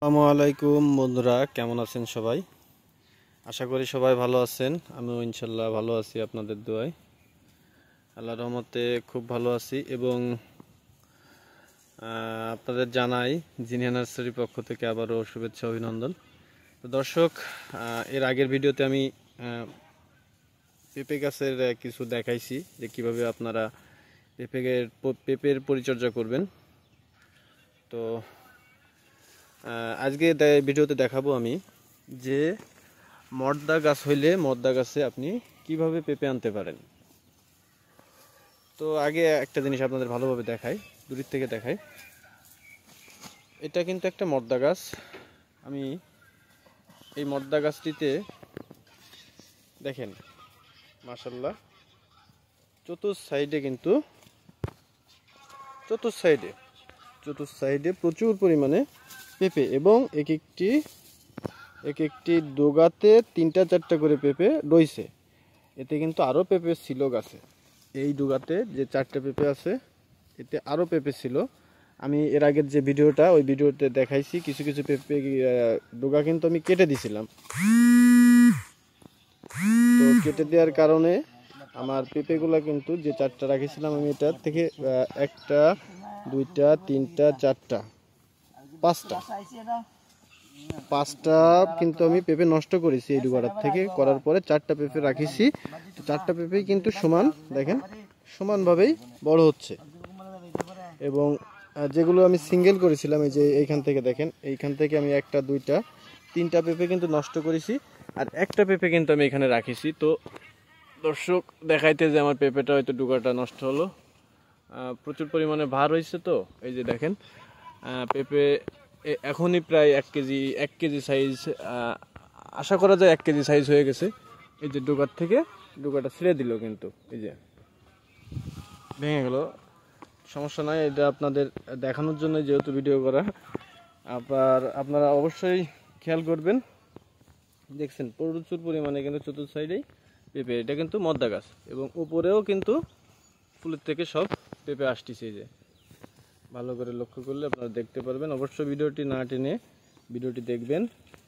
আসসালামু আলাইকুম বন্ধুরা, কেমন আছেন সবাই? আশা করি সবাই ভালো আছেন। আমিও ইনশাল্লাহ ভালো আছি আপনাদের দোয়ায়। আল্লাহর রহমতে খুব ভালো আছি এবং আপনাদের জানাই জিনিয়া নার্সারির পক্ষ থেকে আবারও শুভেচ্ছা অভিনন্দন। তো দর্শক, এর আগের ভিডিওতে আমি পেঁপে গাছের কিছু দেখাইছি যে কিভাবে আপনারা পেঁপের পরিচর্যা করবেন। তো আজকে ভিডিওতে দেখাবো আমি যে মর্দা গাছ হইলে মর্দা গাছে আপনি কিভাবে পেঁপে আনতে পারেন। তো আগে একটা জিনিস আপনাদের ভালোভাবে দেখাই, দূরের থেকে দেখাই। এটা কিন্তু একটা মর্দা গাছ। আমি এই মর্দা গাছটিতে দেখেন মাশাআল্লাহ চতুর্থ সাইডে প্রচুর পরিমাণে পেঁপে এবং এক একটি ডোগাতে 3-4টা করে পেঁপে রয়েছে। এতে কিন্তু আরও পেঁপে ছিল গাছে। এই ডোগাতে যে 4টে পেঁপে আছে এতে আরও পেঁপে ছিল। আমি এর আগের যে ভিডিওটা ওই ভিডিওতে দেখাইছি কিছু কিছু পেঁপে ডোগা কিন্তু আমি কেটে দিছিলাম। তো কেটে দেওয়ার কারণে আমার পেঁপেগুলো কিন্তু যে 4টা রাখেছিলাম আমি এটার থেকে 1টা 2টা 3টা 4টা 5টা কিন্তু আমি পেঁপে নষ্ট করেছি। এই ডুগাটার থেকে করার পরে 4টা পেঁপে রাখিছি। তো 4টা পেঁপেই কিন্তু সমান, দেখেন সমানভাবেই বড় হচ্ছে। এবং যেগুলো আমি সিঙ্গেল করেছিলাম এই যে এইখান থেকে দেখেন, এইখান থেকে আমি 1টা 2টা 3টা পেঁপে কিন্তু নষ্ট করেছি আর 1টা পেঁপে কিন্তু আমি এখানে রাখিছি। তো দর্শক দেখাইতে যে আমার পেঁপেটা হয়তো ডুগাটা নষ্ট হলো, প্রচুর পরিমাণে ভার হয়েছে। তো এই যে দেখেন পেঁপে এখনই প্রায় 1 কেজি সাইজ, আশা করা যায় 1 কেজি সাইজ হয়ে গেছে। এই যে ডোগাটা ছিঁড়ে দিল, কিন্তু এই যে ভেঙে গেল। সমস্যা নাই, এটা আপনাদের দেখানোর জন্য যেহেতু ভিডিও করা। আবার আপনারা অবশ্যই খেয়াল করবেন, দেখছেন প্রচুর পরিমাণে কিন্তু চতুর্থ সাইডেই পেঁপে। এটা কিন্তু মদ্দা গাছ এবং উপরেও কিন্তু ফুলের থেকে সব পেঁপে আসতেছে। এই যে ভালো করে লক্ষ্য করলে আপনারা দেখতে পারবেন। অবশ্যই ভিডিওটি না টেনে ভিডিওটি দেখবেন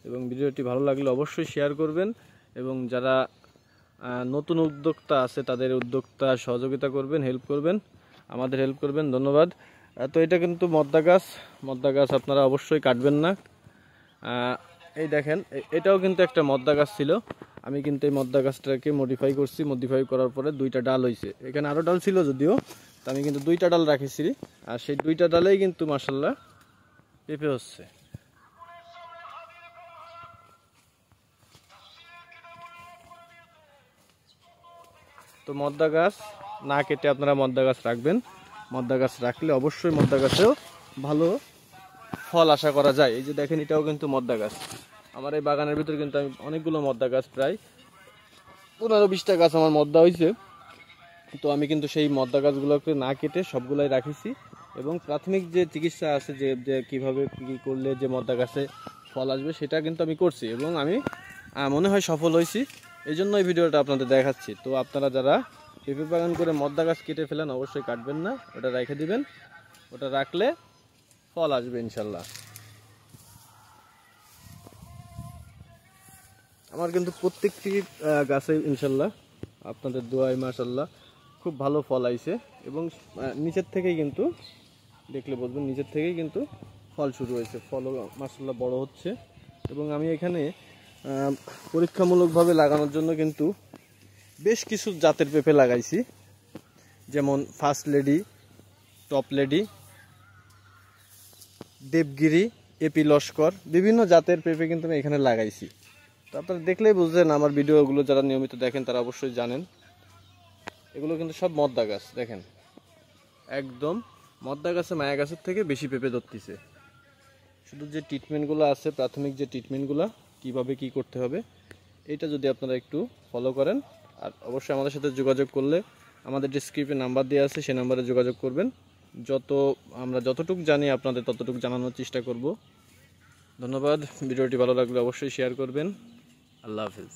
এবং ভিডিওটি ভালো লাগলে অবশ্যই শেয়ার করবেন এবং যারা নতুন উদ্যোক্তা আছে তাদের উদ্যোক্তা সহযোগিতা করবেন, হেল্প করবেন, আমাদের হেল্প করবেন। ধন্যবাদ। তো এটা কিন্তু মদ্দা গাছ আপনারা অবশ্যই কাটবেন না। এই দেখেন এটাও কিন্তু একটা মদ্দা গাছ ছিল। আমি কিন্তু এই মদ্দা গাছটাকে মডিফাই করছি। মডিফাই করার পরে 2টা ডাল হয়েছে। এখানে আরও ডাল ছিল যদিও, তো আমি কিন্তু 2টা ডাল রাখেছি আর সেই 2টা ডালেই কিন্তু মাশাআল্লাহ পেঁপে হচ্ছে। তো মদ্দা গাছ না কেটে আপনারা মদ্দা গাছ রাখবেন। মদ্দা গাছ রাখলে অবশ্যই মদ্দা গাছেও ভালো ফল আশা করা যায়। এই যে দেখেন এটাও কিন্তু মদ্দা গাছ। আমার এই বাগানের ভিতরে কিন্তু আমি অনেকগুলো মদ্দা গাছ, প্রায় 15-20টা গাছ আমার মদ্দা হয়েছে। তো আমি কিন্তু সেই মদ্দা গাছগুলোকে না কেটে সবগুলাই রাখিছি এবং প্রাথমিক যে চিকিৎসা আছে যে কীভাবে কী করলে যে মদ্দা গাছে ফল আসবে সেটা কিন্তু আমি করছি এবং আমি মনে হয় সফল হয়েছি। এই জন্য এই ভিডিওটা আপনাদের দেখাচ্ছি। তো আপনারা যারা পেঁপে বাগান করে মদ্দা গাছ কেটে ফেলেন অবশ্যই কাটবেন না, ওটা রেখে দিবেন। ওটা রাখলে ফল আসবে ইনশাল্লাহ। আমার কিন্তু প্রত্যেকটি গাছে ইনশাল্লাহ আপনাদের দোয়ায় মাশাআল্লাহ খুব ভালো ফল আইছে এবং নিচের থেকেই কিন্তু দেখলে বলবেন নিচের থেকেই কিন্তু ফল শুরু হয়েছে। ফলও মাশাআল্লাহ বড় হচ্ছে এবং আমি এখানে পরীক্ষামূলকভাবে লাগানোর জন্য কিন্তু বেশ কিছু জাতের পেঁপে লাগাইছি, যেমন first lady, top lady, Devgiri, AP Laskar, বিভিন্ন জাতের পেঁপে কিন্তু আমি এখানে লাগাইছি। তো আপনারা দেখলেই বুঝলেন, আমার ভিডিওগুলো যারা নিয়মিত দেখেন তারা অবশ্যই জানেন এগুলো কিন্তু সব মদ্দা গাছ। দেখেন একদম মদ্দা গাছে মায়া গাছের থেকে বেশি পেঁপে ধরতেছে। শুধু যে ট্রিটমেন্টগুলো আছে, প্রাথমিক যে ট্রিটমেন্টগুলো কীভাবে কী করতে হবে, এটা যদি আপনারা একটু ফলো করেন আর অবশ্যই আমাদের সাথে যোগাযোগ করলে আমাদের ডেসক্রিপশনে নাম্বার দেওয়া আছে, সেই নাম্বারে যোগাযোগ করবেন। আমরা যতটুকু জানি আপনাদের ততটুকু জানানোর চেষ্টা করব। ধন্যবাদ। ভিডিওটি ভালো লাগলে অবশ্যই শেয়ার করবেন। আল্লাহ হাফেজ।